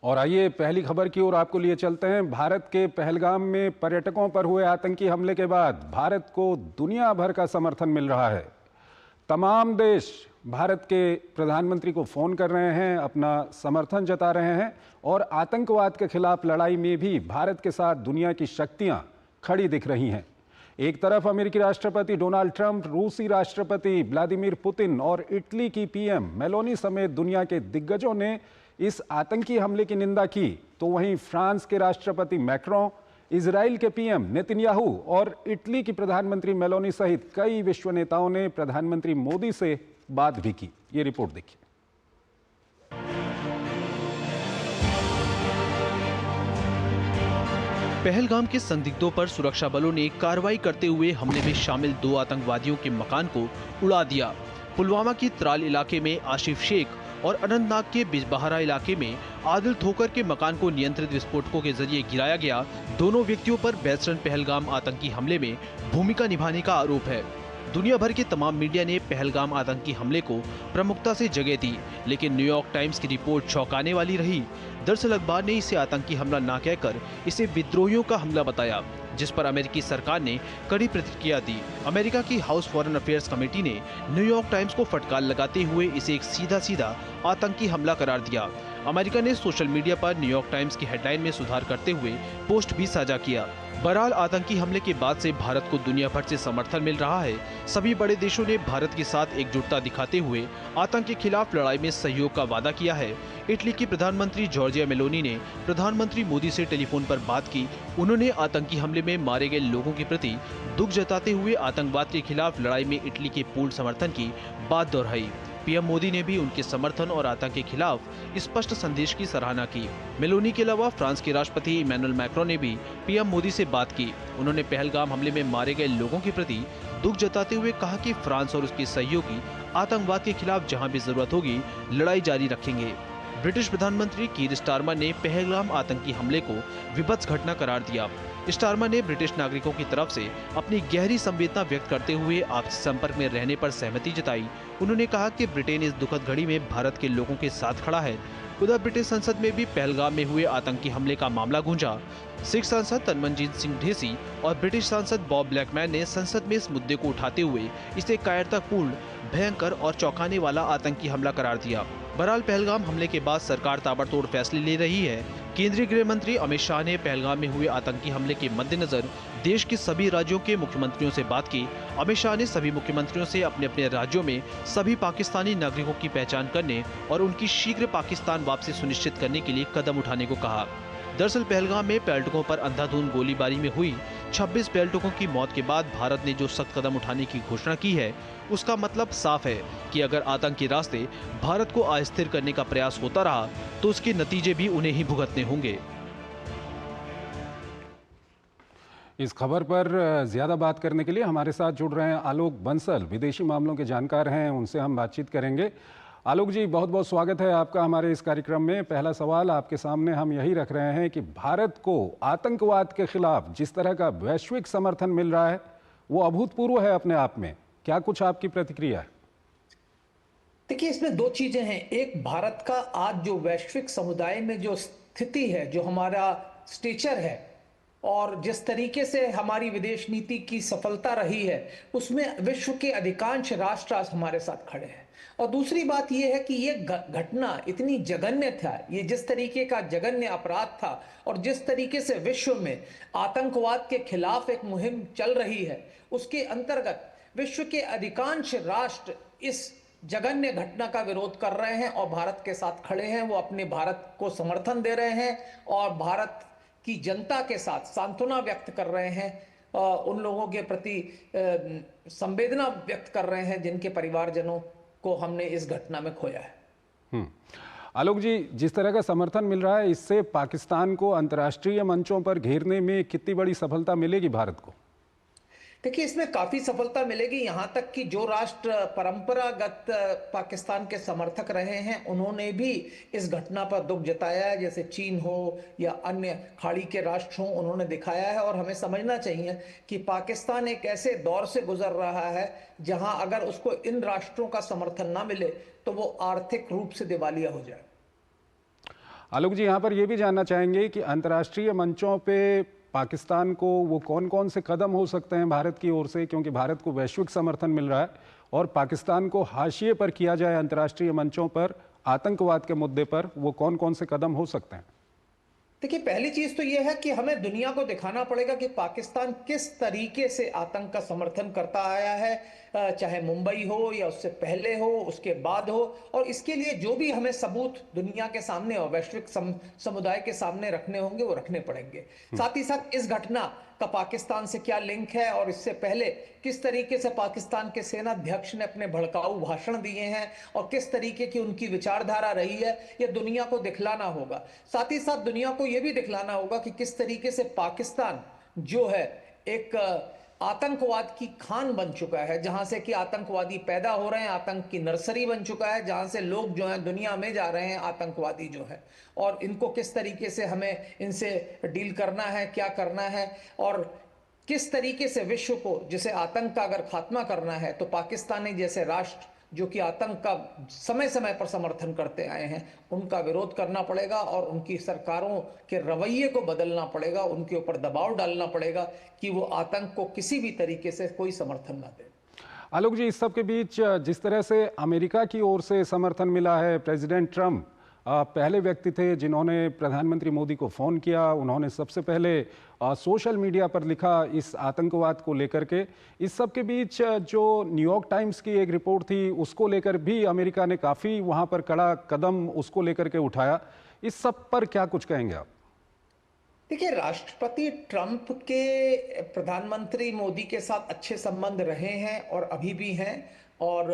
और आइए पहली खबर की ओर आपको लिए चलते हैं। भारत के पहलगाम में पर्यटकों पर हुए आतंकी हमले के बाद भारत को दुनिया भर का समर्थन मिल रहा है। तमाम देश भारत के प्रधानमंत्री को फोन कर रहे हैं, अपना समर्थन जता रहे हैं और आतंकवाद के खिलाफ लड़ाई में भी भारत के साथ दुनिया की शक्तियां खड़ी दिख रही हैं। एक तरफ अमेरिकी राष्ट्रपति डोनाल्ड ट्रंप, रूसी राष्ट्रपति व्लादिमीर पुतिन और इटली की पीएम मेलोनी समेत दुनिया के दिग्गजों ने इस आतंकी हमले की निंदा की, तो वहीं फ्रांस के राष्ट्रपति मैक्रों, इजराइल के पीएम नेतन्याहू और इटली की प्रधानमंत्री मेलोनी सहित कई विश्व नेताओं ने प्रधानमंत्री मोदी से बात भी की। ये रिपोर्ट देखिए। पहलगाम के संदिग्धों पर सुरक्षा बलों ने कार्रवाई करते हुए हमले में शामिल 2 आतंकवादियों के मकान को उड़ा दिया। पुलवामा की त्राल इलाके में आशिफ शेख और अनंतनाग के बिजबहारा इलाके में आदिल ठोकर के मकान को नियंत्रित विस्फोटकों के जरिए गिराया गया। दोनों व्यक्तियों पर वेस्टर्न पहलगाम आतंकी हमले में भूमिका निभाने का आरोप है। दुनिया भर के तमाम मीडिया ने पहलगाम आतंकी हमले को प्रमुखता से जगह दी, लेकिन न्यूयॉर्क टाइम्स की रिपोर्ट चौंकाने वाली रही। दरअसल अखबार ने इसे आतंकी हमला न कहकर इसे विद्रोहियों का हमला बताया, जिस पर अमेरिकी सरकार ने कड़ी प्रतिक्रिया दी। अमेरिका की हाउस फॉरेन अफेयर्स कमेटी ने न्यूयॉर्क टाइम्स को फटकार लगाते हुए इसे एक सीधा आतंकी हमला करार दिया। अमेरिका ने सोशल मीडिया पर न्यूयॉर्क टाइम्स की हेडलाइन में सुधार करते हुए पोस्ट भी साझा किया। बहरहाल आतंकी हमले के बाद से भारत को दुनिया भर से समर्थन मिल रहा है। सभी बड़े देशों ने भारत के साथ एकजुटता दिखाते हुए आतंक के खिलाफ लड़ाई में सहयोग का वादा किया है। इटली की प्रधानमंत्री जॉर्जिया मेलोनी ने प्रधानमंत्री मोदी से टेलीफोन पर बात की। उन्होंने आतंकी हमले में मारे गए लोगों के प्रति दुख जताते हुए आतंकवाद के खिलाफ लड़ाई में इटली के पूर्ण समर्थन की बात दोहराई। पीएम मोदी ने भी उनके समर्थन और आतंक के खिलाफ स्पष्ट संदेश की सराहना की। मेलोनी के अलावा फ्रांस के राष्ट्रपति इमैनुअल मैक्रों ने भी पीएम मोदी से बात की। उन्होंने पहलगाम हमले में मारे गए लोगों के प्रति दुख जताते हुए कहा कि फ्रांस और उसके सहयोगी आतंकवाद के खिलाफ जहां भी जरूरत होगी लड़ाई जारी रखेंगे। ब्रिटिश प्रधानमंत्री कीर स्टारमर ने पहलगाम आतंकी हमले को विभत्स घटना करार दिया। स्टारमर ने ब्रिटिश नागरिकों की तरफ से अपनी गहरी संवेदना व्यक्त करते हुए आपसी संपर्क में रहने पर सहमति जताई। उन्होंने कहा कि ब्रिटेन इस दुखद घड़ी में भारत के लोगों के साथ खड़ा है। उधर ब्रिटिश संसद में भी पहलगाम में हुए आतंकी हमले का मामला गूंजा। सिख सांसद तनमनजीत सिंह ढेसी और ब्रिटिश सांसद बॉब ब्लैकमैन ने संसद में इस मुद्दे को उठाते हुए इसे कायरतापूर्ण, भयंकर और चौंकाने वाला आतंकी हमला करार दिया। बहरहाल पहलगाम हमले के बाद सरकार ताबड़तोड़ फैसले ले रही है। केंद्रीय गृह मंत्री अमित शाह ने पहलगाम में हुए आतंकी हमले के मद्देनजर देश के सभी राज्यों के मुख्यमंत्रियों से बात की। अमित शाह ने सभी मुख्यमंत्रियों से अपने अपने राज्यों में सभी पाकिस्तानी नागरिकों की पहचान करने और उनकी शीघ्र पाकिस्तान वापसी सुनिश्चित करने के लिए कदम उठाने को कहा। दरअसल पहलगाम में पर्यटकों पर अंधाधुंध गोलीबारी में हुई 26 पर्यटकों की मौत के बाद भारत ने जो सख्त कदम उठाने की घोषणा की है, उसका मतलब साफ है कि अगर आतंक के रास्ते भारत को अस्थिर करने का प्रयास होता रहा तो उसके नतीजे भी उन्हें ही भुगतने होंगे। इस खबर पर ज्यादा बात करने के लिए हमारे साथ जुड़ रहे हैं आलोक बंसल, विदेशी मामलों के जानकार हैं, उनसे हम बातचीत करेंगे। आलोक जी, बहुत बहुत स्वागत है आपका हमारे इस कार्यक्रम में। पहला सवाल आपके सामने हम यही रख रहे हैं कि भारत को आतंकवाद के खिलाफ जिस तरह का वैश्विक समर्थन मिल रहा है वो अभूतपूर्व है अपने आप में। क्या कुछ आपकी प्रतिक्रिया है? देखिए, इसमें 2 चीजें हैं। एक, भारत का आज जो वैश्विक समुदाय में जो स्थिति है, जो हमारा स्टेचर है और जिस तरीके से हमारी विदेश नीति की सफलता रही है, उसमें विश्व के अधिकांश राष्ट्र आज हमारे साथ खड़े हैं। और दूसरी बात यह है कि यह घटना इतनी जघन्य था, ये जिस तरीके का जघन्य अपराध था और जिस तरीके से विश्व में आतंकवाद के खिलाफ एक मुहिम चल रही है, उसके अंतर्गत विश्व के अधिकांश राष्ट्र इस जघन्य घटना का विरोध कर रहे हैं और भारत के साथ खड़े हैं। वो अपने भारत को समर्थन दे रहे हैं और भारत की जनता के साथ सांत्वना व्यक्त कर रहे हैं, उन लोगों के प्रति संवेदना व्यक्त कर रहे हैं जिनके परिवारजनों को हमने इस घटना में खोया है। आलोक जी, जिस तरह का समर्थन मिल रहा है, इससे पाकिस्तान को अंतर्राष्ट्रीय मंचों पर घेरने में कितनी बड़ी सफलता मिलेगी भारत को? देखिए, इसमें काफी सफलता मिलेगी। यहां तक कि जो राष्ट्र परंपरागत पाकिस्तान के समर्थक रहे हैं, उन्होंने भी इस घटना पर दुख जताया है। जैसे चीन हो या अन्य खाड़ी के राष्ट्र हों, उन्होंने दिखाया है। और हमें समझना चाहिए कि पाकिस्तान एक ऐसे दौर से गुजर रहा है जहां अगर उसको इन राष्ट्रों का समर्थन ना मिले तो वो आर्थिक रूप से दिवालिया हो जाए। आलोक जी, यहाँ पर ये भी जानना चाहेंगे कि अंतर्राष्ट्रीय मंचों पे पाकिस्तान को वो कौन कौन से कदम हो सकते हैं भारत की ओर से, क्योंकि भारत को वैश्विक समर्थन मिल रहा है और पाकिस्तान को हाशिए पर किया जाए अंतर्राष्ट्रीय मंचों पर आतंकवाद के मुद्दे पर, वो कौन कौन से कदम हो सकते हैं? देखिए, पहली चीज तो यह है कि हमें दुनिया को दिखाना पड़ेगा कि पाकिस्तान किस तरीके से आतंक का समर्थन करता आया है, चाहे मुंबई हो या उससे पहले हो, उसके बाद हो। और इसके लिए जो भी हमें सबूत दुनिया के सामने और वैश्विक समुदाय के सामने रखने होंगे वो रखने पड़ेंगे। साथ ही साथ इस घटना का पाकिस्तान से क्या लिंक है और इससे पहले किस तरीके से पाकिस्तान के सेनाध्यक्ष ने अपने भड़काऊ भाषण दिए हैं और किस तरीके की उनकी विचारधारा रही है, यह दुनिया को दिखलाना होगा। साथ ही साथ दुनिया को यह भी दिखलाना होगा कि किस तरीके से पाकिस्तान जो है एक आतंकवाद की खान बन चुका है, जहां से कि आतंकवादी पैदा हो रहे हैं, आतंक की नर्सरी बन चुका है, जहां से लोग जो हैं दुनिया में जा रहे हैं आतंकवादी जो है, और इनको किस तरीके से हमें इनसे डील करना है, क्या करना है, और किस तरीके से विश्व को, जिसे आतंक का अगर खात्मा करना है तो पाकिस्तानी जैसे राष्ट्र जो कि आतंक का समय समय पर समर्थन करते आए हैं, उनका विरोध करना पड़ेगा और उनकी सरकारों के रवैये को बदलना पड़ेगा, उनके ऊपर दबाव डालना पड़ेगा कि वो आतंक को किसी भी तरीके से कोई समर्थन ना दे। आलोक जी, इस सब के बीच जिस तरह से अमेरिका की ओर से समर्थन मिला है, प्रेसिडेंट ट्रंप पहले व्यक्ति थे जिन्होंने प्रधानमंत्री मोदी को फ़ोन किया। उन्होंने सबसे पहले सोशल मीडिया पर लिखा इस आतंकवाद को लेकर के। इस सब के बीच जो न्यूयॉर्क टाइम्स की एक रिपोर्ट थी, उसको लेकर भी अमेरिका ने काफ़ी वहाँ पर कड़ा कदम उसको लेकर के उठाया। इस सब पर क्या कुछ कहेंगे आप? देखिए, राष्ट्रपति ट्रंप के प्रधानमंत्री मोदी के साथ अच्छे संबंध रहे हैं और अभी भी हैं। और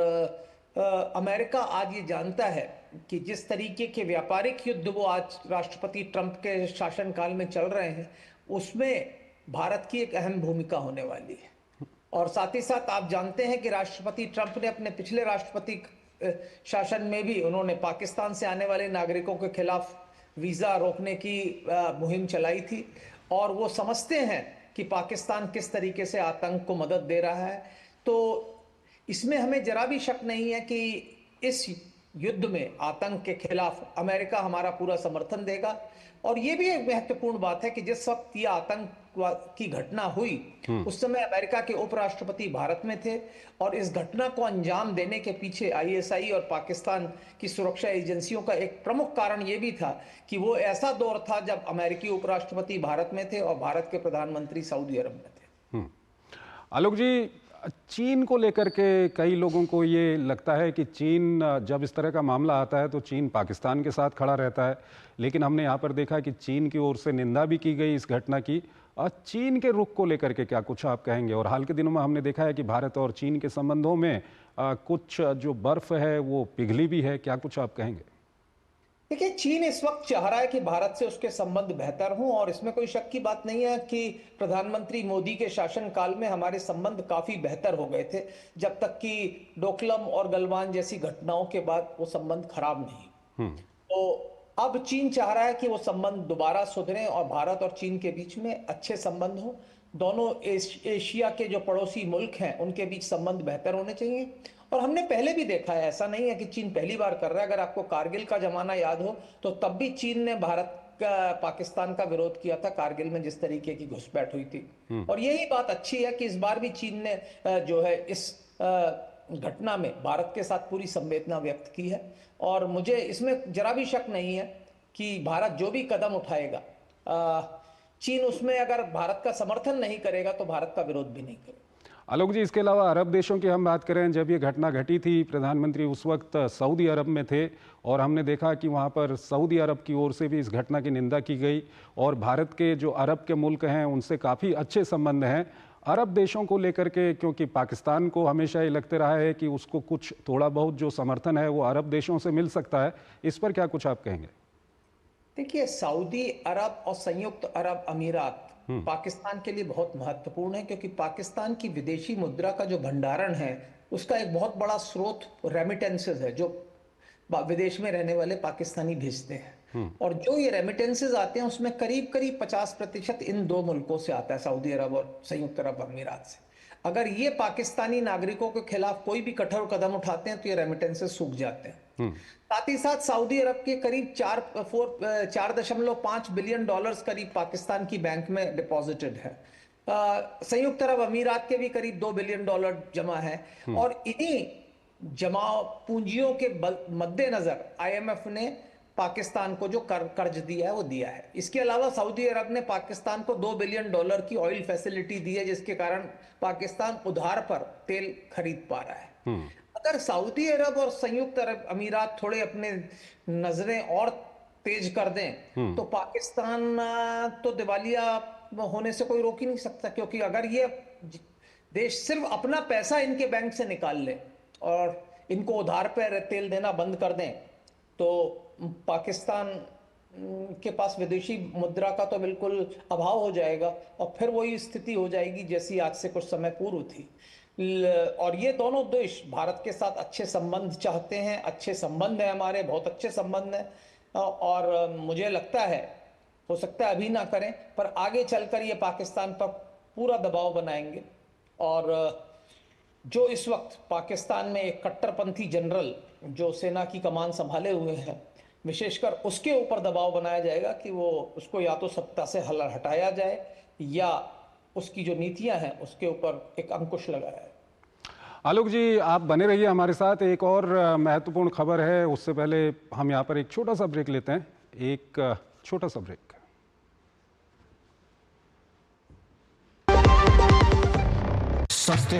अमेरिका आज ये जानता है कि जिस तरीके के व्यापारिक युद्ध वो आज राष्ट्रपति ट्रंप के शासनकाल में चल रहे हैं, उसमें भारत की एक अहम भूमिका होने वाली है। और साथ ही साथ आप जानते हैं कि राष्ट्रपति ट्रंप ने अपने पिछले राष्ट्रपति शासन में भी उन्होंने पाकिस्तान से आने वाले नागरिकों के खिलाफ वीजा रोकने की मुहिम चलाई थी। और वो समझते हैं कि पाकिस्तान किस तरीके से आतंक को मदद दे रहा है। तो इसमें हमें जरा भी शक नहीं है कि इस युद्ध में आतंक के खिलाफ अमेरिका हमारा पूरा समर्थन देगा। और ये भी एक महत्वपूर्ण बात है कि जिस वक्त ये आतंक की घटना हुई, उस समय अमेरिका के उपराष्ट्रपति भारत में थे और इस घटना को अंजाम देने के पीछे आईएसआई और पाकिस्तान की सुरक्षा एजेंसियों का एक प्रमुख कारण ये भी था कि वो ऐसा दौर था जब अमेरिकी उपराष्ट्रपति भारत में थे और भारत के प्रधानमंत्री सऊदी अरब में थे। आलोक जी, चीन को लेकर के कई लोगों को ये लगता है कि चीन, जब इस तरह का मामला आता है तो चीन पाकिस्तान के साथ खड़ा रहता है, लेकिन हमने यहाँ पर देखा कि चीन की ओर से निंदा भी की गई इस घटना की। चीन के रुख को लेकर के क्या कुछ आप कहेंगे? और हाल के दिनों में हमने देखा है कि भारत और चीन के संबंधों में कुछ जो बर्फ है वो पिघली भी है, क्या कुछ आप कहेंगे? देखिए, चीन इस वक्त चाह रहा है कि भारत से उसके संबंध बेहतर हों और इसमें कोई शक की बात नहीं है कि प्रधानमंत्री मोदी के शासनकाल में हमारे संबंध काफी बेहतर हो गए थे, जब तक कि डोकलम और गलवान जैसी घटनाओं के बाद वो संबंध खराब नहीं। तो अब चीन चाह रहा है कि वो संबंध दोबारा सुधरें और भारत और चीन के बीच में अच्छे संबंध हो। दोनों एशिया के जो पड़ोसी मुल्क हैं उनके बीच संबंध बेहतर होने चाहिए। और हमने पहले भी देखा है, ऐसा नहीं है कि चीन पहली बार कर रहा है। अगर आपको कारगिल का जमाना याद हो तो तब भी चीन ने भारत का पाकिस्तान का विरोध किया था, कारगिल में जिस तरीके की घुसपैठ हुई थी। और यही बात अच्छी है कि इस बार भी चीन ने जो है इस घटना में भारत के साथ पूरी संवेदना व्यक्त की है। और मुझे इसमें जरा भी शक नहीं है कि भारत जो भी कदम उठाएगा, चीन उसमें अगर भारत का समर्थन नहीं करेगा तो भारत का विरोध भी नहीं करेगा। आलोक जी, इसके अलावा अरब देशों की हम बात करें, जब ये घटना घटी थी प्रधानमंत्री उस वक्त सऊदी अरब में थे और हमने देखा कि वहाँ पर सऊदी अरब की ओर से भी इस घटना की निंदा की गई और भारत के जो अरब के मुल्क हैं उनसे काफ़ी अच्छे संबंध हैं अरब देशों को लेकर के, क्योंकि पाकिस्तान को हमेशा ये लगते रहा है कि उसको कुछ थोड़ा बहुत जो समर्थन है वो अरब देशों से मिल सकता है। इस पर क्या कुछ आप कहेंगे? देखिए, सऊदी अरब और संयुक्त अरब अमीरात पाकिस्तान के लिए बहुत महत्वपूर्ण है, क्योंकि पाकिस्तान की विदेशी मुद्रा का जो भंडारण है उसका एक बहुत बड़ा स्रोत रेमिटेंसेस है जो विदेश में रहने वाले पाकिस्तानी भेजते हैं। और जो ये रेमिटेंसेस आते हैं उसमें करीब करीब 50% इन दो मुल्कों से आता है, सऊदी अरब और संयुक्त अरब अमीरात से। अगर ये पाकिस्तानी नागरिकों के खिलाफ कोई भी कठोर कदम उठाते हैं तो ये रेमिटेंसेस सूख जाते हैं। साथ ही साथ सऊदी अरब के करीब 4.5 बिलियन डॉलर्स करीब पाकिस्तान की बैंक में डिपॉजिटेड है। संयुक्त अरब अमीरात के भी करीब 2 बिलियन डॉलर जमा है। और इन्हीं जमा पूंजियों के मद्देनजर IMF ने पाकिस्तान को जो कर्ज दिया है वो दिया है। इसके अलावा सऊदी अरब ने पाकिस्तान को 2 बिलियन डॉलर की ऑयल फैसिलिटी दी है, जिसके कारण पाकिस्तान उधार पर तेल खरीद पा रहा है। अगर सऊदी अरब और संयुक्त अरब अमीरात थोड़े अपने नजरें और तेज कर दें तो पाकिस्तान तो दिवालिया होने से कोई रोक ही नहीं सकता, क्योंकि अगर ये देश सिर्फ अपना पैसा इनके बैंक से निकाल ले और इनको उधार पर तेल देना बंद कर दें तो पाकिस्तान के पास विदेशी मुद्रा का तो बिल्कुल अभाव हो जाएगा और फिर वही स्थिति हो जाएगी जैसी आज से कुछ समय पूर्व थी। और ये दोनों देश भारत के साथ अच्छे संबंध चाहते हैं, अच्छे संबंध है हमारे, बहुत अच्छे संबंध हैं। और मुझे लगता है, हो सकता है अभी ना करें पर आगे चलकर ये पाकिस्तान पर पूरा दबाव बनाएंगे। और जो इस वक्त पाकिस्तान में एक कट्टरपंथी जनरल जो सेना की कमान संभाले हुए हैं, विशेषकर उसके ऊपर दबाव बनाया जाएगा कि वो उसको या तो सत्ता से हटाया जाए या उसकी जो नीतियां हैं उसके ऊपर एक अंकुश लगाया जाए। आलोक जी, आप बने रहिए हमारे साथ। एक और महत्वपूर्ण खबर है, उससे पहले हम यहाँ पर एक छोटा सा ब्रेक लेते हैं। एक छोटा सा ब्रेक। सस्ते